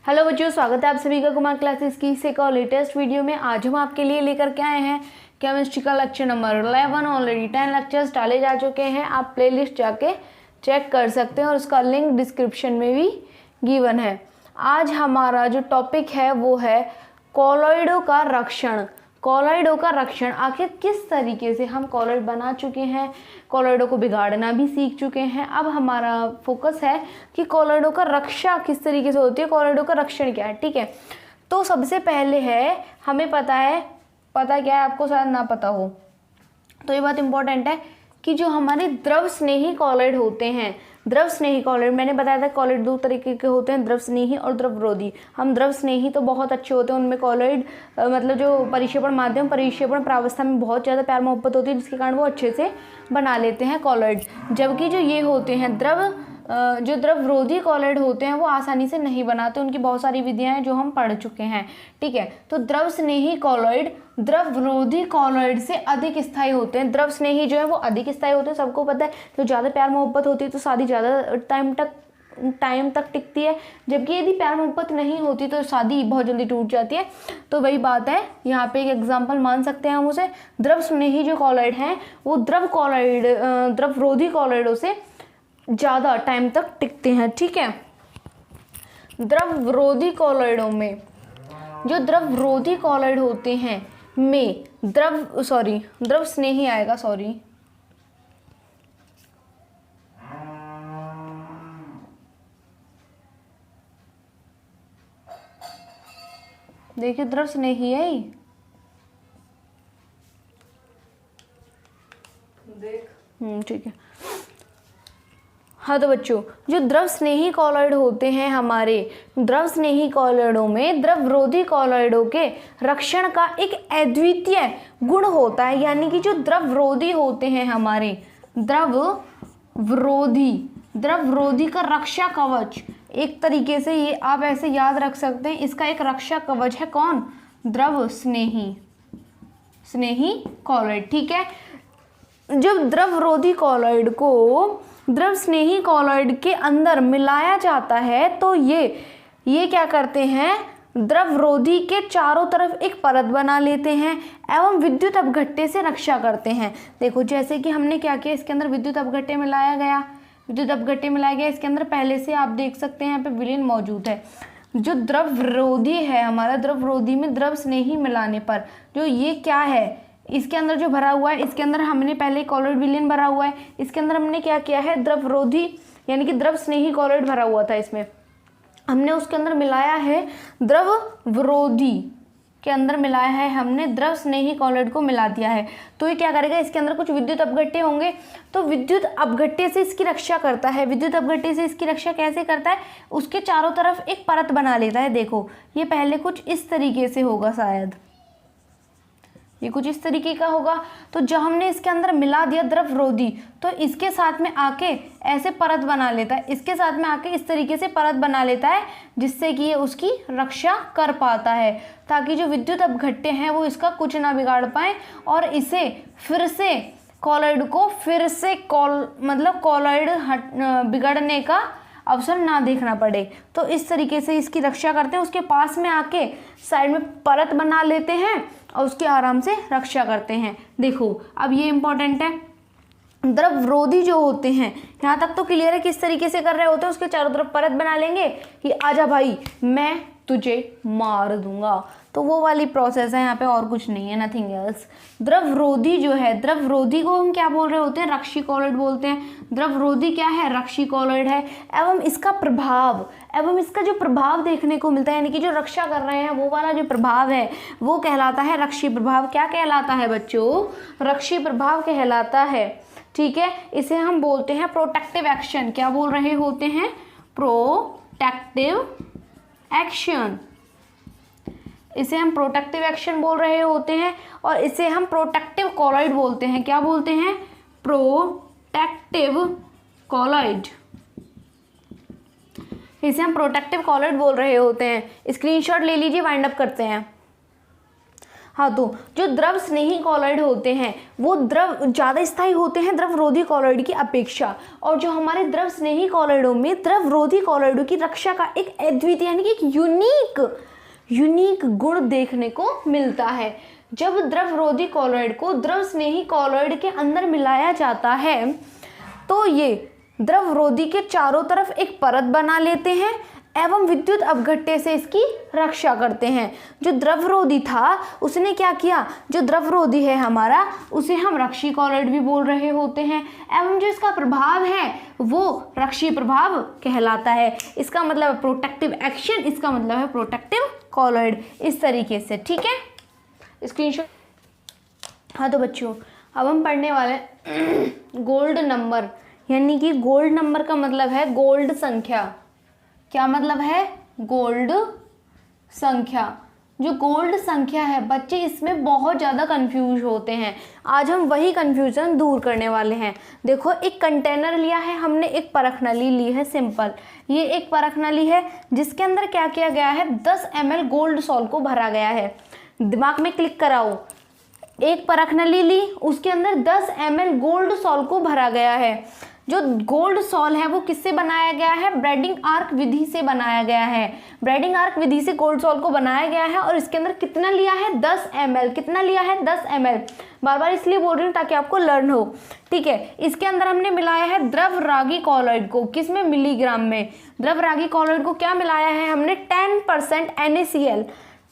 Hello बच्चों, स्वागत है आप सभी का कुमार क्लासेस की एक और लेटेस्ट वीडियो में। आज हम आपके लिए लेकर के आए हैं केमिस्ट्री का लेक्चर नंबर 11। ऑलरेडी 10 लेक्चर्स डाले जा चुके हैं, आप प्लेलिस्ट जाके चेक कर सकते हैं और उसका लिंक डिस्क्रिप्शन में भी गिवन है। आज हमारा जो टॉपिक है वो है कॉलॉइडों का रक्षण। कॉलॉइडों का रक्षण, आखिर किस तरीके से हम कॉलॉइड बना चुके हैं, कॉलॉइडों को बिगाड़ना भी सीख चुके हैं। अब हमारा फोकस है कि कॉलॉइडों का रक्षा किस तरीके से होती है, कॉलॉइडों का रक्षण क्या है। ठीक है, तो सबसे पहले है हमें पता क्या है, आपको शायद ना पता हो तो ये बात इंपॉर्टेंट है कि जो हमारे द्रव स्नेही कॉलॉइड होते हैं, द्रव स्नेही कॉलॉइड, मैंने बताया था कॉलॉइड दो तरीके के होते हैं, द्रव स्नेही और द्रवरोधी। हम द्रव स्नेही तो बहुत अच्छे होते हैं, उनमें कॉलॉइड मतलब जो परिक्षेपण माध्यम, परिक्षेपण प्रावस्था में बहुत ज़्यादा प्यार मोहब्बत होती है, जिसके कारण वो अच्छे से बना लेते हैं कॉलॉइड। जबकि जो ये होते हैं जो द्रवरोधी कॉलॉइड होते हैं वो आसानी से नहीं बनाते, उनकी बहुत सारी विधियां हैं जो हम पढ़ चुके हैं। ठीक है, तो द्रव स्नेही कॉलॉइड द्रवरोधी कॉलॉइड से अधिक स्थायी होते हैं। द्रव स्नेही जो है वो अधिक स्थायी होते हैं, सबको पता है। तो ज़्यादा प्यार मोहब्बत होती है तो शादी ज़्यादा टाइम तक टिकती है, जबकि यदि प्यार मोहब्बत नहीं होती तो शादी बहुत जल्दी टूट जाती है। तो वही बात है, यहाँ पे एक एग्जांपल मान सकते हैं हम उसे। द्रव स्नेही जो कॉलॉइड हैं वो द्रवरोधी कॉलॉइडों से ज़्यादा टाइम तक टिकते हैं। ठीक है, द्रवरोधी कॉलॉइडों में, जो द्रवरोधी कॉलॉइड होते हैं में द्रव स्नेही आएगा, देखिए द्रव स्नेही है ही। ठीक है, हाँ तो बच्चों, जो द्रव स्नेही कॉलॉइड होते हैं, हमारे द्रव स्नेही कॉलॉइडों में द्रवरोधी कॉलॉइडों के रक्षण का एक अद्वितीय गुण होता है। यानी कि जो द्रवरोधी होते हैं हमारे, द्रवरोधी का रक्षा कवच, एक तरीके से ये आप ऐसे याद रख सकते हैं, इसका एक रक्षा कवच है कौन? द्रव स्नेही कॉलॉइड। ठीक है, जब द्रवरोधी कॉलॉइड को द्रव स्नेही कॉलॉइड के अंदर मिलाया जाता है तो ये क्या करते हैं, द्रवरोधी के चारों तरफ एक परत बना लेते हैं एवं विद्युत अपघट्य से रक्षा करते हैं। देखो जैसे कि हमने क्या किया, इसके अंदर विद्युत अपघट्य मिलाया गया, इसके अंदर पहले से आप देख सकते हैं यहाँ पे विलीन मौजूद है। जो द्रवरोधी है हमारा, द्रवरोधी में द्रव स्नेही मिलाने पर जो ये क्या है, इसके अंदर जो भरा हुआ है, इसके अंदर हमने पहले कॉलॉइड विलीन भरा हुआ है, इसके अंदर हमने क्या किया है, द्रवरोधी यानी कि द्रव स्नेही कॉलॉइड भरा हुआ था, इसमें हमने उसके अंदर मिलाया है द्रवरोधी के अंदर मिलाया है हमने द्रव स्नेही कॉलॉइड को मिला दिया है। तो ये क्या करेगा, इसके अंदर कुछ विद्युत अपघट्य होंगे, तो विद्युत अपघट्य से इसकी रक्षा करता है। विद्युत अपघट्य से इसकी रक्षा कैसे करता है, उसके चारों तरफ एक परत बना लेता है। देखो ये पहले कुछ इस तरीके से होगा, शायद ये कुछ इस तरीके का होगा। तो जब हमने इसके अंदर मिला दिया द्रवरोधी, तो इसके साथ में आके ऐसे परत बना लेता है, इसके साथ में आके इस तरीके से परत बना लेता है, जिससे कि ये उसकी रक्षा कर पाता है, ताकि जो विद्युत अपघट्य हैं वो इसका कुछ ना बिगाड़ पाए और इसे फिर से कॉलॉइड को कॉलॉइड बिगड़ने का अवसर ना देखना पड़े। तो इस तरीके से इसकी रक्षा करते हैं, उसके पास में आके साइड में परत बना लेते हैं और उसकी आराम से रक्षा करते हैं। देखो अब ये इंपॉर्टेंट है, द्रवरोधी जो होते हैं, यहाँ तक तो क्लियर है किस तरीके से कर रहे होते हैं, उसके चारों तरफ परत बना लेंगे कि आजा भाई मैं तुझे मार दूंगा, तो वो वाली प्रोसेस है यहाँ पे, और कुछ नहीं है, नथिंग एल्स। द्रवरोधी जो है, द्रवरोधी को हम क्या बोल रहे होते हैं, रक्षी कॉलॉइड बोलते हैं। द्रवरोधी क्या है, रक्षी कॉलॉइड है। एवं इसका जो प्रभाव देखने को मिलता है, यानी कि जो रक्षा कर रहे हैं वो वाला जो प्रभाव है वो कहलाता है रक्षी प्रभाव। क्या कहलाता है बच्चों, रक्षी प्रभाव कहलाता है। ठीक है, इसे हम बोलते हैं प्रोटेक्टिव एक्शन। क्या बोल रहे होते हैं, प्रोटेक्टिव एक्शन, इसे हम प्रोटेक्टिव एक्शन बोल रहे होते हैं और इसे हम प्रोटेक्टिव कॉलॉइड बोलते हैं। क्या बोलते हैं, प्रोटेक्टिव कॉलॉइड, इसे हम प्रोटेक्टिव कॉलॉइड बोल रहे होते हैं। स्क्रीनशॉट ले लीजिए, वाइंड अप करते हैं। हाँ, तो जो द्रव स्नेही कॉलॉइड होते हैं वो द्रव ज़्यादा स्थायी होते हैं द्रवरोधी कॉलॉइड की अपेक्षा, और जो हमारे द्रव स्नेही कॉलॉइडों में द्रवरोधी कॉलॉइडों की रक्षा का एक अद्वितीय यानी कि एक यूनिक गुण देखने को मिलता है। जब द्रवरोधी कॉलॉइड को द्रव स्नेही कॉलॉइड के अंदर मिलाया जाता है तो ये द्रवरोधी के चारों तरफ एक परत बना लेते हैं एवं विद्युत अपघट्य से इसकी रक्षा करते हैं। जो द्रवरोधी था उसने क्या किया, जो द्रवरोधी है हमारा उसे हम रक्षी कॉलॉइड भी बोल रहे होते हैं, एवं जो इसका प्रभाव है वो रक्षी प्रभाव कहलाता है। इसका मतलब है प्रोटेक्टिव एक्शन, इसका मतलब है प्रोटेक्टिव कॉलॉइड, इस तरीके से। ठीक है, स्क्रीनशॉट। हाँ, तो बच्चों अब हम पढ़ने वाले गोल्ड नंबर, यानी कि गोल्ड नंबर का मतलब है गोल्ड संख्या। क्या मतलब है, गोल्ड संख्या। जो गोल्ड संख्या है बच्चे इसमें बहुत ज़्यादा कंफ्यूज होते हैं, आज हम वही कंफ्यूजन दूर करने वाले हैं। देखो, एक कंटेनर लिया है हमने, एक परख नली ली है सिंपल, ये एक परख नली है जिसके अंदर क्या किया गया है, 10 ml गोल्ड सॉल्ट को भरा गया है। दिमाग में क्लिक कराओ, एक परख नली ली, उसके अंदर 10 ml गोल्ड सॉल्ट को भरा गया है। जो गोल्ड सॉल है वो किससे बनाया गया है, ब्रेडिंग आर्क विधि से बनाया गया है। ब्रेडिंग आर्क विधि से गोल्ड सॉल को बनाया गया है और इसके अंदर कितना लिया है, 10 ml। कितना लिया है, 10 ml। बार बार इसलिए बोल रही हूँ ताकि आपको लर्न हो। ठीक है, इसके अंदर हमने मिलाया है द्रवरागी कॉलॉइड को, किसमें, मिलीग्राम में। द्रवरागी कॉलॉइड को क्या मिलाया है हमने, 10% NaCl।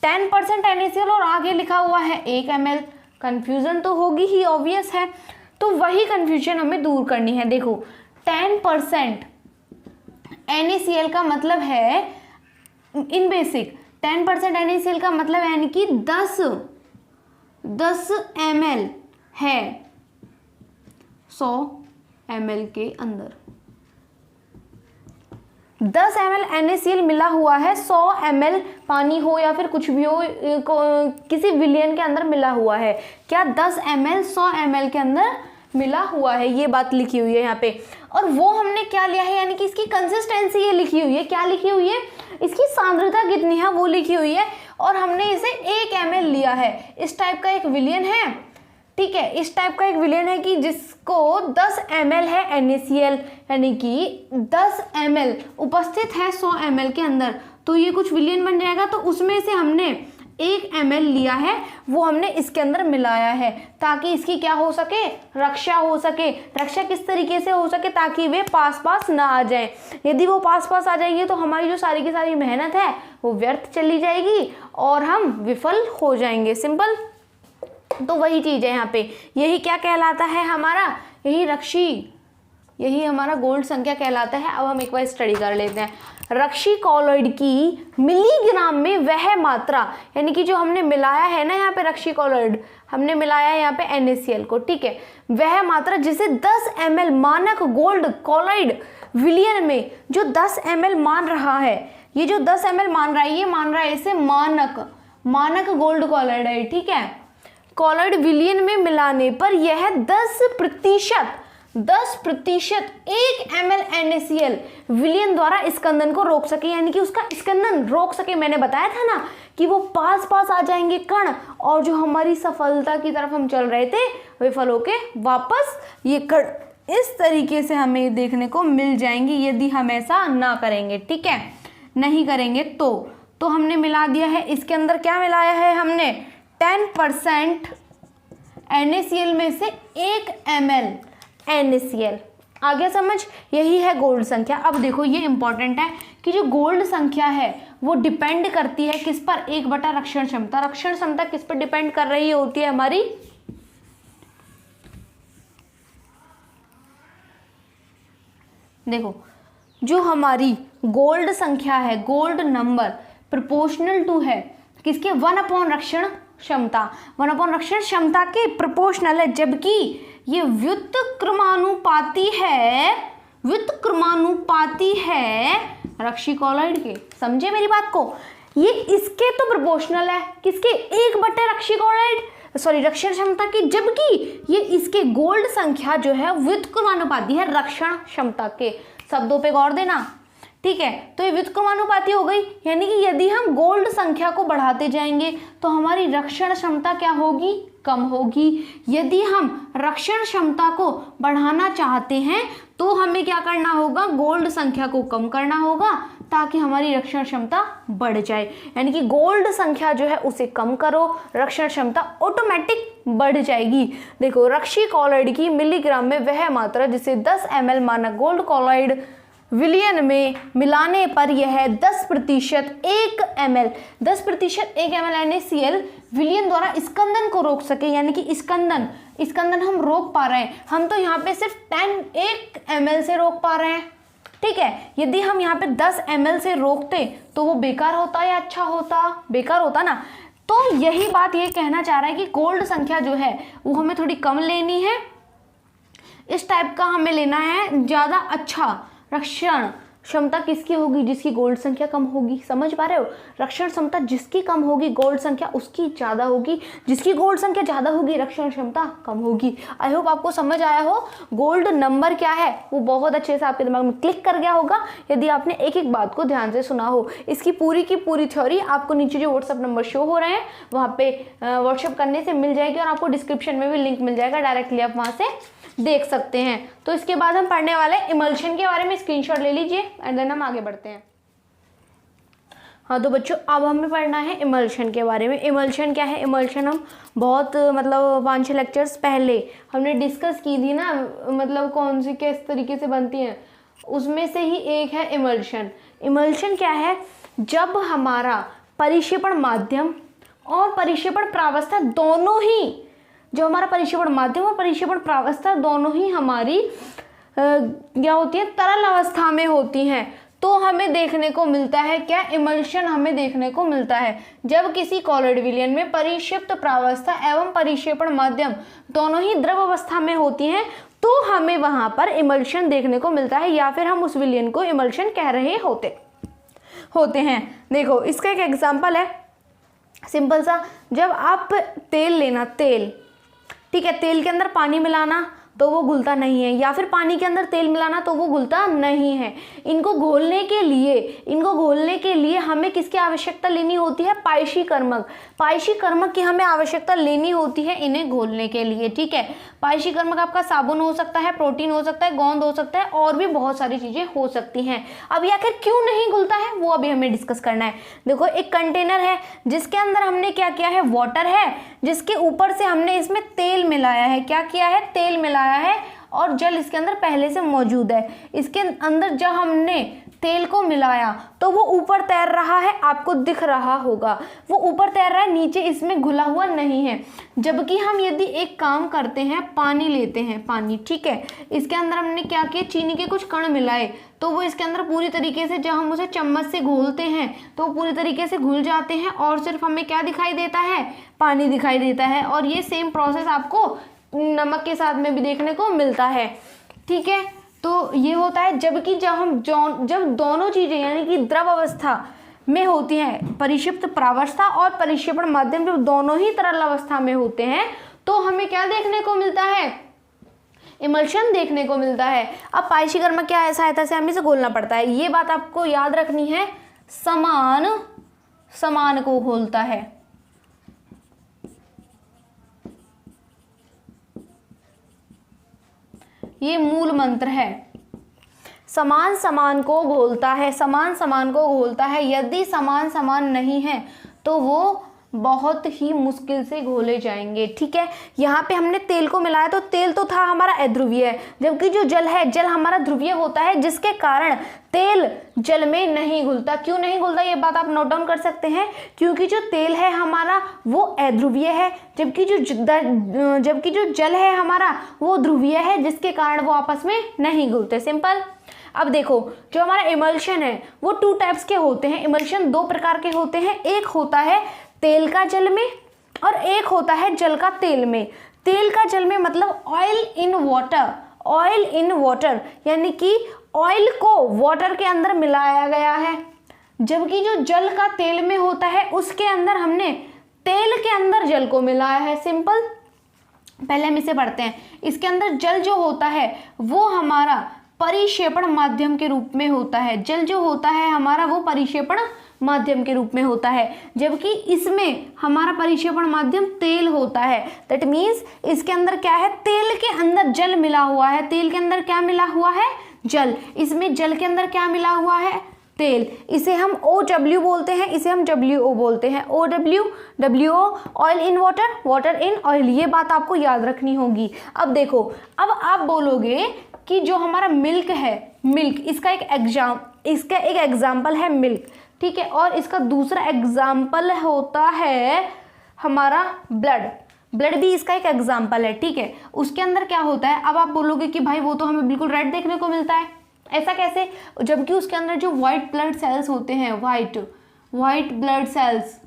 10% NaCl और आगे लिखा हुआ है 1 ml। कन्फ्यूजन तो होगी ही, ऑब्वियस है, तो वही कंफ्यूजन हमें दूर करनी है। देखो, 10% NaCl का मतलब है, इन बेसिक 10% NaCl का मतलब है यानी कि 10 ml है 100 ml के अंदर। 10 ml NaCl मिला हुआ है 100 ml पानी हो या फिर कुछ भी हो, किसी विलियन के अंदर मिला हुआ है। क्या 10 ml 100 ml के अंदर मिला हुआ है, ये बात लिखी हुई है यहाँ पे। और वो हमने क्या लिया है, यानी कि इसकी कंसिस्टेंसी ये लिखी हुई है। क्या लिखी हुई है, इसकी सांद्रता कितनी है वो लिखी हुई है, और हमने इसे 1 ml लिया है। इस टाइप का एक विलियन है, ठीक है, इस टाइप का एक विलियन है कि जिसको 10 ml है NaCl, यानी कि 10 ml उपस्थित है 100 ml के अंदर, तो ये कुछ विलियन बन जाएगा। तो उसमें से हमने 1 ml लिया है, वो हमने इसके अंदर मिलाया है ताकि इसकी क्या हो सके, रक्षा हो सके। रक्षा किस तरीके से हो सके, ताकि वे पास पास ना आ जाए। यदि वो पास पास आ जाएंगे तो हमारी जो सारी की सारी मेहनत है वो व्यर्थ चली जाएगी और हम विफल हो जाएंगे। सिंपल, तो वही चीज़ है यहाँ पे। यही क्या कहलाता है हमारा, यही रक्षी, यही हमारा गोल्ड संख्या कहलाता है। अब हम एक बार स्टडी कर लेते हैं। रक्षी कॉलॉइड की मिलीग्राम में वह मात्रा, यानी कि जो हमने मिलाया है ना यहाँ पे रक्षी कॉलॉइड, हमने मिलाया है यहाँ पे NaCl को, ठीक है, वह मात्रा जिसे 10 ml मानक गोल्ड कॉलॉइड विलियन में जो 10 ml मान रहा है, ये जो 10 ml मान रहा है, ये मान रहा है इसे मानक गोल्ड कॉलॉइड है, ठीक है। कॉलॉइड विलियन में मिलाने पर यह 10% 1 ml NaCl विलियन द्वारा स्कंदन को रोक सके, यानी कि उसका स्कंदन रोक सके। मैंने बताया था ना कि वो पास पास आ जाएंगे कण, और जो हमारी सफलता की तरफ हम चल रहे थे विफल होके वापस ये कण इस तरीके से हमें देखने को मिल जाएंगी, यदि हम ऐसा ना करेंगे, ठीक है। नहीं करेंगे तो हमने मिला दिया है। इसके अंदर क्या मिलाया है हमने, 10% NaCl में से 1 ml NaCl। आ गया समझ, यही है गोल्ड संख्या। अब देखो, ये इंपॉर्टेंट है कि जो गोल्ड संख्या है वो डिपेंड करती है किस पर, 1/, रक्षण क्षमता। रक्षण क्षमता किस पर डिपेंड कर रही होती है हमारी, देखो, जो हमारी गोल्ड संख्या है, गोल्ड नंबर प्रोपोर्शनल टू है किसके, 1/, रक्षण क्षमता। 1/, रक्षण क्षमता के प्रोपोर्शनल है, जबकि ये व्युत्क्रमानुपाती है रक्षी कॉलॉइड के। समझे मेरी बात को, ये इसके तो प्रोपोर्शनल है, किसके, 1/, रक्षी कॉलॉइड, सॉरी, रक्षण क्षमता की, जबकि ये इसके गोल्ड संख्या जो है व्युत्क्रमानुपाती है रक्षण क्षमता के। शब्दों पे गौर देना, ठीक है, तो ये व्युत्क्रमानुपाती हो गई, यानी कि यदि हम गोल्ड संख्या को बढ़ाते जाएंगे तो हमारी रक्षण क्षमता क्या होगी, कम होगी। यदि हम रक्षण क्षमता को बढ़ाना चाहते हैं तो हमें क्या करना होगा, गोल्ड संख्या को कम करना होगा ताकि हमारी रक्षण क्षमता बढ़ जाए। यानी कि गोल्ड संख्या जो है उसे कम करो, रक्षण क्षमता ऑटोमेटिक बढ़ जाएगी। देखो, रक्षी कॉलॉइड की मिलीग्राम में वह मात्रा जिसे 10 ml मानक गोल्ड कॉलॉइड विलियन में मिलाने पर यह 10% 1 ml 10% 1 ml NaCl विलियन द्वारा स्कंदन को रोक सके। यानी कि स्कंदन हम रोक पा रहे हैं, हम तो यहाँ पे सिर्फ 1 ml से रोक पा रहे हैं। ठीक है, यदि हम यहाँ पे 10 ml से रोकते तो वो बेकार होता या अच्छा होता, बेकार होता ना। तो यही बात ये कहना चाह रहा है कि गोल्ड संख्या जो है वो हमें थोड़ी कम लेनी है, इस टाइप का हमें लेना है ज़्यादा अच्छा। रक्षण क्षमता किसकी होगी, जिसकी गोल्ड संख्या कम होगी। समझ पा रहे हो, रक्षण क्षमता जिसकी कम होगी गोल्ड संख्या उसकी ज़्यादा होगी, जिसकी गोल्ड संख्या ज़्यादा होगी रक्षण क्षमता कम होगी। आई होप आपको समझ आया हो गोल्ड नंबर क्या है, वो बहुत अच्छे से आपके दिमाग में क्लिक कर गया होगा यदि आपने एक एक बात को ध्यान से सुना हो। इसकी पूरी की पूरी थ्योरी आपको नीचे जो व्हाट्सअप नंबर शो हो रहे हैं वहाँ पे व्हाट्सअप करने से मिल जाएगी और आपको डिस्क्रिप्शन में भी लिंक मिल जाएगा, डायरेक्टली आप वहाँ से देख सकते हैं। तो इसके बाद हम पढ़ने वाले इमल्शन के बारे में, स्क्रीनशॉट ले लीजिए एंड देन हम आगे बढ़ते हैं। हाँ तो बच्चों, अब हमें पढ़ना है इमल्शन के बारे में। इमल्शन क्या है, इमल्शन हम बहुत मतलब 5-6 लेक्चर्स पहले हमने डिस्कस की थी ना, मतलब कौन सी किस तरीके से बनती हैं, उसमें से ही एक है इमल्शन। इमल्शन क्या है, जब हमारा परिक्षेपण माध्यम और परिक्षेपण प्रावस्था दोनों ही, जो हमारा परिक्षेपण माध्यम और परिक्षेपण प्रावस्था दोनों ही हमारी क्या होती है, तरल अवस्था में होती हैं, तो हमें देखने को मिलता है क्या, इमल्शन हमें देखने को मिलता है। जब किसी कॉलॉइड विलयन में परिक्षिप्त प्रावस्था एवं परिक्षेपण माध्यम दोनों ही द्रव अवस्था में होती हैं तो हमें वहां पर इमल्शन देखने को मिलता है, या फिर हम उस विलयन को इमल्शन कह रहे होते हैं। देखो, इसका एक एग्जाम्पल है सिंपल सा, जब आप तेल लेना, तेल, ठीक है, तेल के अंदर पानी मिलाना तो वो घुलता नहीं है, या फिर पानी के अंदर तेल मिलाना तो वो घुलता नहीं है। इनको घोलने के लिए हमें किसकी आवश्यकता लेनी होती है, पायशीकर्मक की हमें आवश्यकता लेनी होती है इन्हें घोलने के लिए। ठीक है, पायशीकर्मक आपका साबुन हो सकता है, प्रोटीन हो सकता है, गोंद हो सकता है, और भी बहुत सारी चीजें हो सकती हैं। अब ये आखिर क्यों नहीं घुलता है वो अभी हमें डिस्कस करना है। देखो, एक कंटेनर है जिसके अंदर हमने क्या किया है, वाटर है, जिसके ऊपर से हमने इसमें तेल मिलाया है। क्या किया है, तेल मिलाया है, और जल इसके अंदर पहले से मौजूद है। इसके अंदर जब हमने तेल को मिलाया तो वो ऊपर तैर रहा है, आपको दिख रहा होगा, वो ऊपर तैर रहा है, नीचे इसमें घुला हुआ नहीं है। जबकि हम यदि एक काम करते हैं, पानी लेते हैं, पानी, ठीक है, इसके अंदर हमने क्या किया, चीनी के कुछ कण मिलाए तो वो इसके अंदर पूरी तरीके से, जब हम उसे चम्मच से घोलते हैं तो पूरी तरीके से घुल जाते हैं और सिर्फ हमें क्या दिखाई देता है, पानी दिखाई देता है। और ये सेम प्रोसेस आपको नमक के साथ में भी देखने को मिलता है। ठीक है, तो ये होता है जबकि जब दोनों चीजें यानी कि द्रव अवस्था में होती हैं, परिक्षिप्त प्रावस्था और परिक्षेपण माध्यम जब दोनों ही तरल अवस्था में होते हैं तो हमें क्या देखने को मिलता है, इमल्शन देखने को मिलता है। अब पायशीकर्मक क्या है, सहायता से हमें इसे घोलना पड़ता है। ये बात आपको याद रखनी है, समान को घोलता है। ये मूल मंत्र है, समान को घोलता है, समान को घोलता है। यदि समान नहीं है तो वो बहुत ही मुश्किल से घोले जाएंगे। ठीक है, यहाँ पे हमने तेल को मिलाया तो तेल तो था हमारा अध्रुवीय, जबकि जो जल है, जल हमारा ध्रुवीय होता है, जिसके कारण तेल जल में नहीं घुलता। क्यों नहीं घुलता, ये बात आप नोट डाउन कर सकते हैं, क्योंकि जो तेल है हमारा वो अध्रुवीय है, जबकि जो जल है हमारा वो ध्रुवीय है, जिसके कारण वो आपस में नहीं घुलते। सिंपल। अब देखो, जो हमारा इमल्शन है वो 2 टाइप्स के होते हैं। इमल्शन 2 प्रकार के होते हैं, एक होता है तेल का जल में और एक होता है जल का तेल में। तेल का जल में मतलब ऑयल इन वाटर, यानी कि ऑयल को वाटर के अंदर मिलाया गया है। जबकि जो जल का तेल में होता है उसके अंदर हमने तेल के अंदर जल को मिलाया है। सिंपल। पहले हम इसे पढ़ते हैं। इसके अंदर जल जो होता है वो हमारा परिक्षेपण माध्यम के रूप में होता है। जल जो होता है हमारा वो परिक्षेपण माध्यम के रूप में होता है, जबकि इसमें हमारा परिक्षेपण माध्यम तेल होता है। दैट मीन्स इसके अंदर क्या है, तेल के अंदर जल मिला हुआ है। तेल के अंदर क्या मिला हुआ है, जल। इसमें जल के अंदर क्या मिला हुआ है, तेल। इसे हम OW बोलते हैं, इसे हम WO बोलते हैं। OW, WO, oil in water, water in oil. ये बात आपको याद रखनी होगी। अब देखो, अब आप बोलोगे कि जो हमारा मिल्क है, मिल्क, इसका एक एग्जाम्पल है मिल्क, ठीक है। और इसका दूसरा एग्जाम्पल होता है हमारा ब्लड। ब्लड भी इसका एक एग्जाम्पल है, ठीक है। उसके अंदर क्या होता है, अब आप बोलोगे कि भाई वो तो हमें बिल्कुल रेड देखने को मिलता है, ऐसा कैसे, जबकि उसके अंदर जो वाइट ब्लड सेल्स होते हैं, white blood cells,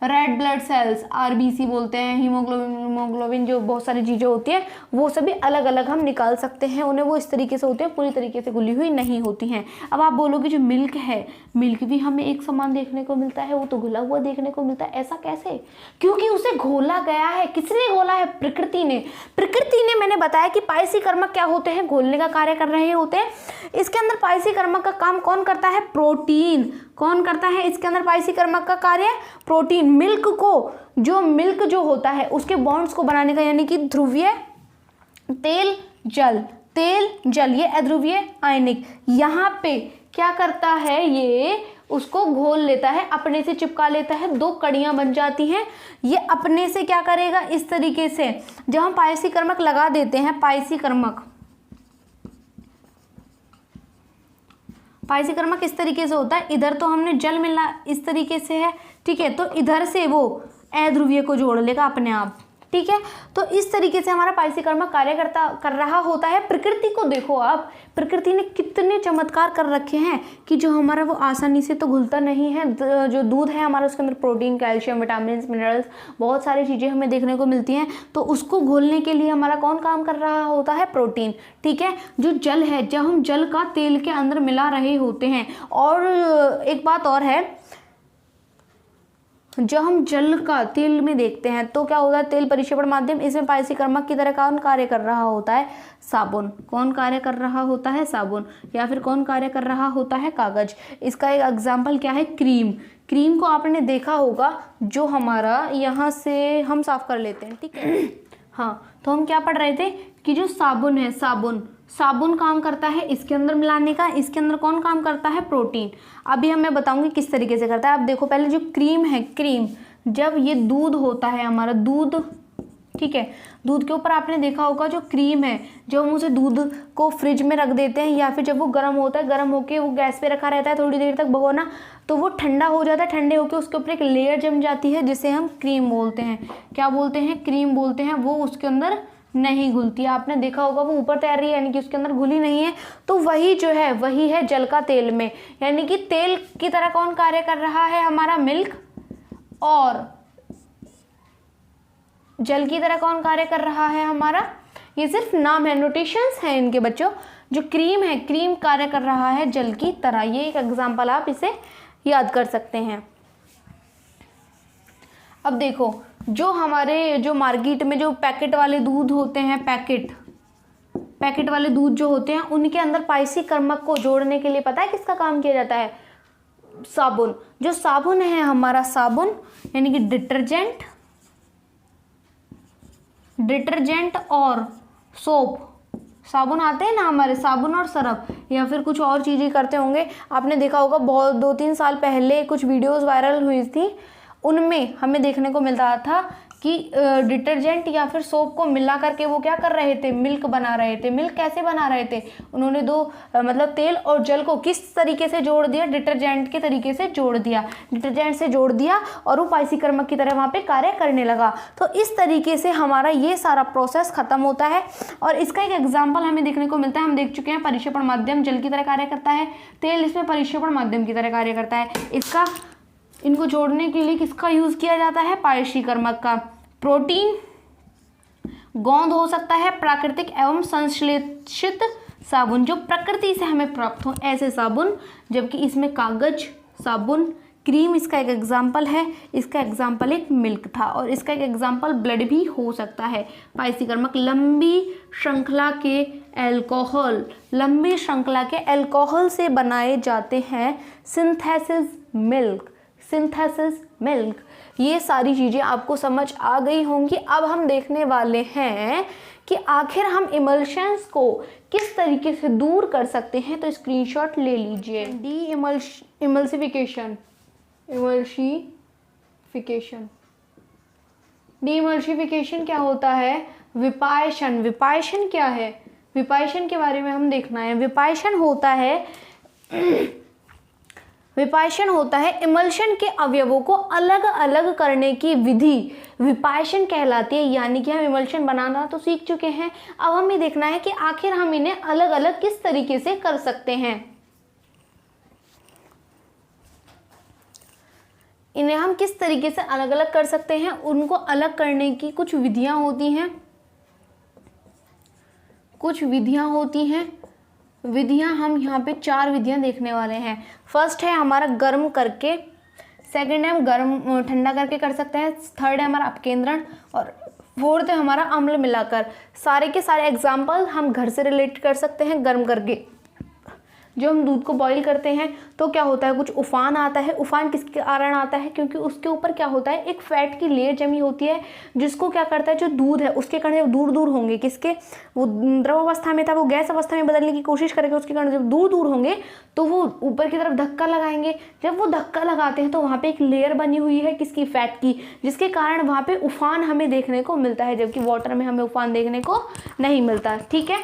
red blood cells, RBC बोलते हैं, हीमोग्लोबिन, जो बहुत सारी चीज़ें होती हैं, वो सभी अलग अलग हम निकाल सकते हैं उन्हें। वो इस तरीके से होते हैं, पूरी तरीके से घुली हुई नहीं होती हैं। अब आप बोलोगे जो मिल्क है, मिल्क भी हमें एक समान देखने को मिलता है, वो तो घुला हुआ देखने को मिलता है, ऐसा कैसे, क्योंकि उसे घोला गया है। किसने घोला है, प्रकृति ने। प्रकृति ने, मैंने बताया कि पायसीकर्मक क्या होते हैं, घोलने का कार्य कर रहे होते हैं। इसके अंदर पायसीकर्मक का काम कौन करता है, प्रोटीन। कौन करता है इसके अंदर पायसीकर्मक का कार्य, प्रोटीन। मिल्क जो होता है उसके बॉन्ड्स को बनाने का, यानी कि ध्रुवीय तेल जल, ये अध्रुवीय आयनिक, यहाँ पे क्या करता है, ये उसको घोल लेता है, अपने से चिपका लेता है, दो कड़ियां बन जाती हैं। ये अपने से क्या करेगा, इस तरीके से जब हम पायसीकर्मक लगा देते हैं, पायसीकर्मक इस तरीके से होता है। इधर तो हमने जल मिला, इस तरीके से है, ठीक है, तो इधर से वो अध्रुवीय को जोड़ लेगा अपने आप, ठीक है। तो इस तरीके से हमारा पायसीकर्मक कार्य कर रहा होता है। प्रकृति को देखो आप, प्रकृति ने कितने चमत्कार कर रखे हैं कि जो हमारा वो आसानी से तो घुलता नहीं है। जो दूध है हमारा, उसके अंदर प्रोटीन, कैल्शियम, विटामिन, मिनरल्स, बहुत सारी चीज़ें हमें देखने को मिलती हैं। तो उसको घोलने के लिए हमारा कौन काम कर रहा होता है, प्रोटीन, ठीक है। जो जल है, जब हम जल का तेल के अंदर मिला रहे होते हैं, और एक बात और है, जब हम जल का तेल में देखते हैं तो क्या होता है, तेल परिक्षेपण माध्यम, इसमें पायसीकर्मक की तरह कौन कार्य कर रहा होता है, साबुन। कौन कार्य कर रहा होता है, साबुन। या फिर कौन कार्य कर रहा होता है, कागज। इसका एक एग्जाम्पल क्या है, क्रीम। क्रीम को आपने देखा होगा, जो हमारा यहाँ से हम साफ कर लेते हैं, ठीक है। हाँ, तो हम क्या पढ़ रहे थे कि जो साबुन है, साबुन काम करता है इसके अंदर मिलाने का। इसके अंदर कौन काम करता है, प्रोटीन। अभी मैं बताऊंगी किस तरीके से करता है। आप देखो, पहले जो क्रीम है, क्रीम, जब ये दूध होता है हमारा, दूध, ठीक है, दूध के ऊपर आपने देखा होगा जो क्रीम है, जब हम उसे दूध को फ्रिज में रख देते हैं, या फिर जब वो गर्म होता है, गर्म होके वो गैस पे रखा रहता है थोड़ी देर तक भगोना, तो वो ठंडा हो जाता है। ठंडे होके उसके ऊपर एक लेयर जम जाती है, जिसे हम क्रीम बोलते हैं। क्या बोलते हैं, क्रीम बोलते हैं। वो उसके अंदर नहीं घुलती, आपने देखा होगा, वो ऊपर तैर रही है, यानी कि उसके अंदर घुली नहीं है। तो वही जो है, वही है जल का तेल में, यानी कि तेल की तरह कौन कार्य कर रहा है, हमारा मिल्क। और जल की तरह कौन कार्य कर रहा है, हमारा, ये सिर्फ नाम है, नोटेशंस हैं इनके बच्चों। जो क्रीम है, क्रीम कार्य कर रहा है जल की तरह। ये एक एग्जाम्पल, आप इसे याद कर सकते हैं। अब देखो, जो हमारे जो मार्केट में जो पैकेट वाले दूध होते हैं, पैकेट वाले दूध जो होते हैं, उनके अंदर पायसीकर्मक को जोड़ने के लिए पता है किसका काम किया जाता है, साबुन। जो साबुन है हमारा, साबुन यानी कि डिटर्जेंट और सोप, साबुन आते हैं ना हमारे, साबुन और सरफ, या फिर कुछ और चीज़ें करते होंगे। आपने देखा होगा, बहुत 2-3 साल पहले कुछ वीडियोस वायरल हुई थी, उनमें हमें देखने को मिल रहा था कि डिटर्जेंट या फिर सोप को मिला करके वो क्या कर रहे थे, मिल्क बना रहे थे। मिल्क कैसे बना रहे थे, उन्होंने मतलब तेल और जल को किस तरीके से जोड़ दिया, डिटर्जेंट के तरीके से जोड़ दिया, डिटर्जेंट से जोड़ दिया, और वो पायसीकर्मक की तरह वहाँ पे कार्य करने लगा। तो इस तरीके से हमारा ये सारा प्रोसेस खत्म होता है। और इसका एक एग्जाम्पल हमें देखने को मिलता है, हम देख चुके हैं, परिक्षेपण माध्यम जल की तरह कार्य करता है, तेल इसमें परिक्षेपण माध्यम की तरह कार्य करता है। इनको जोड़ने के लिए किसका यूज किया जाता है, पायसीकर्मक का। प्रोटीन, गोंद हो सकता है, प्राकृतिक एवं संश्लेषित साबुन, जो प्रकृति से हमें प्राप्त हो, ऐसे साबुन। जबकि इसमें कागज, साबुन, क्रीम इसका एक एग्जाम्पल है, इसका एग्जाम्पल एक मिल्क था, और इसका एक एग्जाम्पल ब्लड भी हो सकता है। पाइसीकर्मक लंबी श्रृंखला के एल्कोहल, लंबी श्रृंखला के एल्कोहल से बनाए जाते हैं सिंथेसिस मिल्क, सिंथेसिस मिल्क। ये सारी चीज़ें आपको समझ आ गई होंगी। अब हम देखने वाले हैं कि आखिर हम इमल्शंस को किस तरीके से दूर कर सकते हैं। तो स्क्रीनशॉट ले लीजिए। डी इमल्सिफिकेशन, इमल्सिफिकेशन, डीइमल्सिफिकेशन क्या होता है? विपायशन। विपायशन क्या है? विपायशन के बारे में हम देखना है। विपायशन होता है इमल्शन के अवयवों को अलग अलग करने की विधि विपायशन कहलाती है। यानी कि हम इमल्शन बनाना तो सीख चुके हैं, अब हमें देखना है कि आखिर हम इन्हें अलग अलग किस तरीके से कर सकते हैं। इन्हें हम किस तरीके से अलग अलग कर सकते हैं, उनको अलग करने की कुछ विधियां होती हैं, विधियां हम यहाँ पे 4 विधियां देखने वाले हैं। फर्स्ट है हमारा गर्म करके, सेकंड है हम गर्म ठंडा करके कर सकते हैं, थर्ड है हमारा अपकेंद्रण, और फोर्थ है हमारा अम्ल मिलाकर। सारे के सारे एग्जाम्पल हम घर से रिलेट कर सकते हैं। गर्म करके जो हम दूध को बॉईल करते हैं तो क्या होता है, कुछ उफान आता है। उफान किसके कारण आता है? क्योंकि उसके ऊपर क्या होता है, एक फैट की लेयर जमी होती है, जिसको क्या करता है, जो दूध है उसके कण जब दूर दूर होंगे, किसके, वो द्रव अवस्था में था वो गैस अवस्था में बदलने की कोशिश करेगा, उसके कण जब दूर दूर होंगे तो वो ऊपर की तरफ धक्का लगाएंगे। जब वो धक्का लगाते हैं तो वहाँ पे एक लेयर बनी हुई है किसकी, फैट की, जिसके कारण वहाँ पे उफान हमें देखने को मिलता है, जबकि वाटर में हमें उफान देखने को नहीं मिलता। ठीक है,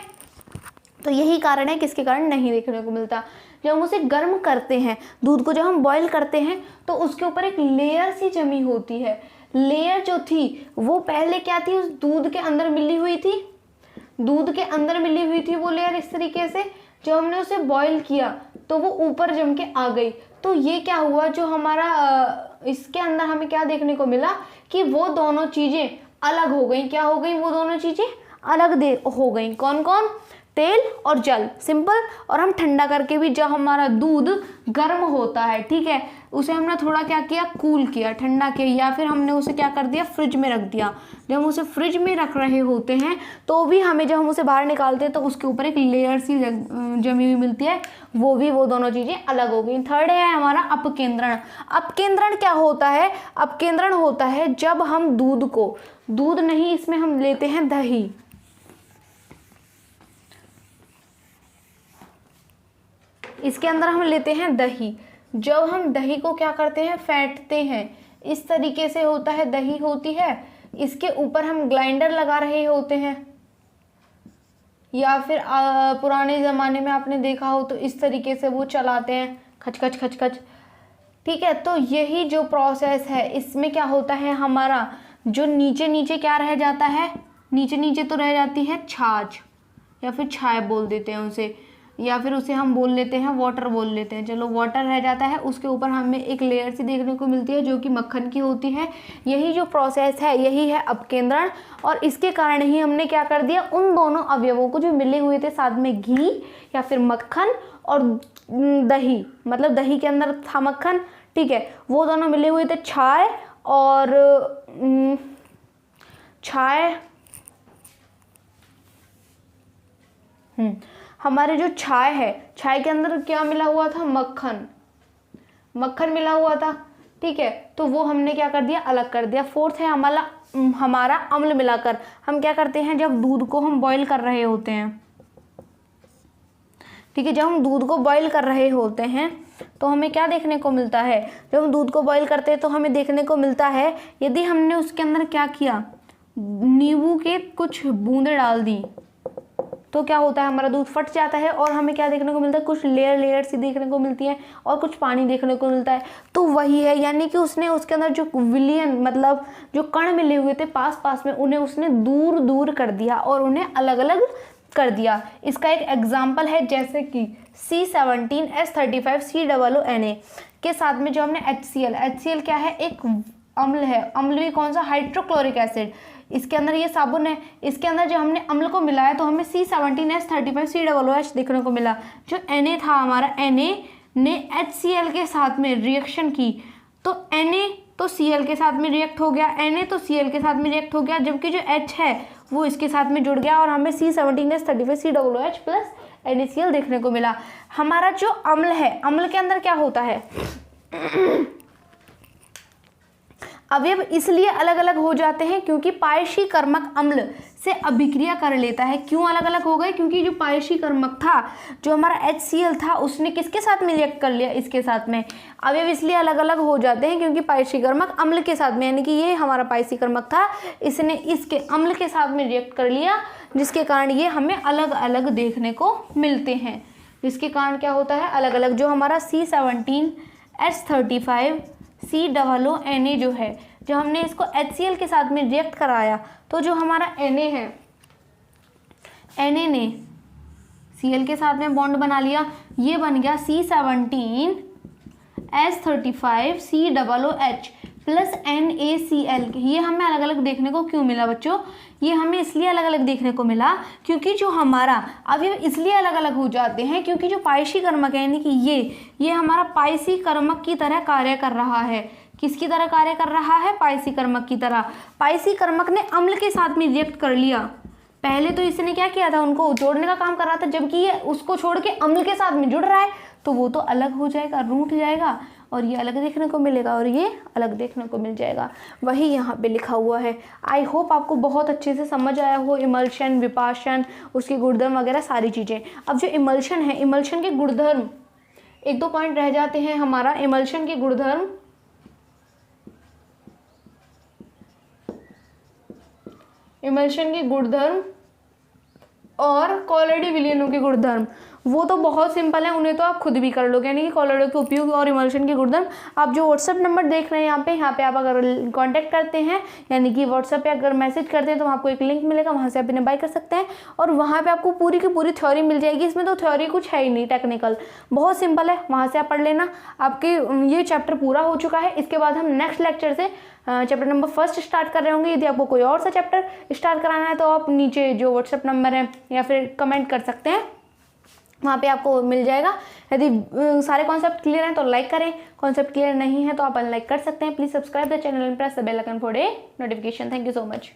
तो यही कारण है किसके कारण नहीं देखने को मिलता। जब हम उसे गर्म करते हैं, दूध को जब हम बॉईल करते हैं तो उसके ऊपर एक लेयर सी जमी होती है। लेयर जो थी वो पहले क्या थी, उस दूध के अंदर मिली हुई थी, वो लेयर इस तरीके से। जब हमने उसे बॉईल किया तो वो ऊपर जम के आ गई। तो ये क्या हुआ, जो हमारा इसके अंदर हमें क्या देखने को मिला कि वो दोनों चीज़ें अलग हो गई। क्या हो गई? वो दोनों चीज़ें अलग हो गई। कौन कौन? तेल और जल, सिंपल। और हम ठंडा करके भी, जब हमारा दूध गर्म होता है, ठीक है, उसे हमने थोड़ा क्या किया, कूल किया, ठंडा किया, या फिर हमने उसे क्या कर दिया, फ्रिज में रख दिया। जब हम उसे फ्रिज में रख रहे होते हैं तो भी हमें, जब हम उसे बाहर निकालते हैं तो उसके ऊपर एक लेयर सी जमी हुई मिलती है, वो दोनों चीज़ें अलग हो गई। थर्ड है हमारा अपकेंद्रण। अपकेंद्रण क्या होता है? अपकेंद्रण होता है जब हम दूध नहीं, इसमें हम लेते हैं दही। इसके अंदर हम लेते हैं दही। जब हम दही को क्या करते हैं, फेंटते हैं, इस तरीके से होता है, दही होती है, इसके ऊपर हम ग्राइंडर लगा रहे होते हैं, या फिर पुराने ज़माने में आपने देखा हो तो इस तरीके से वो चलाते हैं, खच खच खच खच। ठीक है, तो यही जो प्रोसेस है, इसमें क्या होता है, हमारा जो नीचे क्या रह जाता है, नीचे तो रह जाती है छाछ, या फिर छाय बोल देते हैं उसे, या फिर उसे हम बोल लेते हैं वाटर बोल लेते हैं। चलो, वाटर रह जाता है, उसके ऊपर हमें एक लेयर सी देखने को मिलती है जो कि मक्खन की होती है। यही जो प्रोसेस है, यही है अपकेंद्रण। और इसके कारण ही हमने क्या कर दिया, उन दोनों अवयवों को जो मिले हुए थे साथ में, घी या फिर मक्खन और दही, मतलब दही के अंदर था मक्खन, ठीक है, वो दोनों मिले हुए थे छाय और हमारे जो छाय है, छाय के अंदर क्या मिला हुआ था, मक्खन मिला हुआ था। ठीक है, तो वो हमने क्या कर दिया, अलग कर दिया। फोर्थ है हमारा अम्ल मिलाकर। हम क्या करते हैं, जब दूध को हम बॉईल कर रहे होते हैं, ठीक है, जब हम दूध को बॉईल कर रहे होते हैं तो हमें क्या देखने को मिलता है, जब हम दूध को बॉईल करते हैं तो हमें देखने को मिलता है, यदि हमने उसके अंदर क्या किया, नींबू के कुछ बूंदे डाल दी, तो क्या होता है, हमारा दूध फट जाता है और हमें क्या देखने को मिलता है, कुछ लेयर सी देखने को मिलती है और कुछ पानी देखने को मिलता है। तो वही है, यानी कि उसने उसके अंदर जो विलियन, मतलब जो कण मिले हुए थे पास में, उन्हें उसने दूर कर दिया और उन्हें अलग अलग कर दिया। इसका एक एग्जाम्पल है, जैसे कि C17H35COONA के साथ में जो हमने HCl क्या है, एक अम्ल है। अम्ल भी कौन सा, हाइड्रोक्लोरिक एसिड। इसके अंदर ये साबुन है, इसके अंदर जब हमने अम्ल को मिलाया तो हमें C17H35COOH देखने को मिला। जो Na था हमारा, Na ने HCl के साथ में रिएक्शन की तो Na तो Cl के साथ में रिएक्ट हो गया, Na तो Cl के साथ में रिएक्ट हो गया, जबकि जो H है वो इसके साथ में जुड़ गया और हमें C17H35 COOH प्लस NaCl देखने को मिला। हमारा जो अम्ल है, अम्ल के अंदर क्या होता है, अवयव इसलिए अलग अलग हो जाते हैं क्योंकि पायशीकर्मक अम्ल से अभिक्रिया कर लेता है। क्यों अलग अलग हो गए, क्योंकि जो पायशीकर्मक था, जो हमारा HCl था, उसने किसके साथ में रिएक्ट कर लिया, इसके साथ में। अवयव इसलिए अलग अलग हो जाते हैं क्योंकि पायशीकर्मक अम्ल के साथ में, यानी कि ये हमारा पायशीकर्मक था, इसने इसके अम्ल के साथ में रिएक्ट कर लिया, जिसके कारण ये हमें अलग अलग देखने को मिलते हैं। जिसके कारण क्या होता है, अलग अलग। जो हमारा C17H35 COONA जो है, जब हमने इसको HCl के साथ में रिएक्ट कराया तो जो हमारा Na है, Na ने Cl के साथ में बॉन्ड बना लिया, ये बन गया C17H35 COOH प्लस NaCl। ये हमें अलग अलग देखने को क्यों मिला बच्चों, ये हमें इसलिए अलग अलग देखने को मिला क्योंकि जो हमारा अवयव इसलिए अलग अलग हो जाते हैं क्योंकि जो पायशीकर्मक है, यानी कि ये हमारा पायशीकर्मक की तरह कार्य कर रहा है। किसकी तरह कार्य कर रहा है, पायशीकर्मक की तरह। पायशीकर्मक ने अम्ल के साथ में रिएक्ट कर लिया, पहले तो इसने क्या किया था, उनको जोड़ने का काम कर रहा था, जबकि ये उसको छोड़ के अम्ल के साथ में जुड़ रहा है, तो वो तो अलग हो जाएगा, रूठ जाएगा और ये अलग देखने को मिलेगा और ये अलग देखने को मिल जाएगा। वही यहाँ पे लिखा हुआ है। आई होप आपको बहुत अच्छे से समझ आया हो इमल्शन, विपाशन, उसके गुणधर्म वगैरह सारी चीज़ें। अब जो इमल्शन है, इमल्शन के गुणधर्म, एक दो पॉइंट रह जाते हैं हमारा। इमल्शन के गुणधर्म, इमल्शन के गुणधर्म और कॉलॉयडी विलयनों के गुणधर्म, वो तो बहुत सिंपल है, उन्हें तो आप खुद भी कर लोगे। यानी कि कॉलॉयडों के उपयोग और इमल्शन के गुणधर्म आप जो व्हाट्सएप नंबर देख रहे हैं यहाँ पे आप अगर कांटेक्ट करते हैं, यानी कि व्हाट्सएप पे अगर मैसेज करते हैं तो आपको एक लिंक मिलेगा, वहाँ से आप इन्हें बाय कर सकते हैं और वहाँ पे आपको पूरी की पूरी थ्योरी मिल जाएगी। इसमें तो थ्योरी कुछ है ही नहीं, टेक्निकल बहुत सिंपल है, वहाँ से आप पढ़ लेना। आपके ये चैप्टर पूरा हो चुका है। इसके बाद हम नेक्स्ट लेक्चर से चैप्टर नंबर 1 स्टार्ट कर रहे होंगे। यदि आपको कोई और सा चैप्टर स्टार्ट कराना है तो आप नीचे जो व्हाट्सएप नंबर है या फिर कमेंट कर सकते हैं, वहाँ पे आपको मिल जाएगा। यदि सारे कॉन्सेप्ट क्लियर हैं तो लाइक करें, कॉन्सेप्ट क्लियर नहीं है तो आप अनलाइक कर सकते हैं। Please subscribe the channel and press the bell icon for a notification. Thank you so much.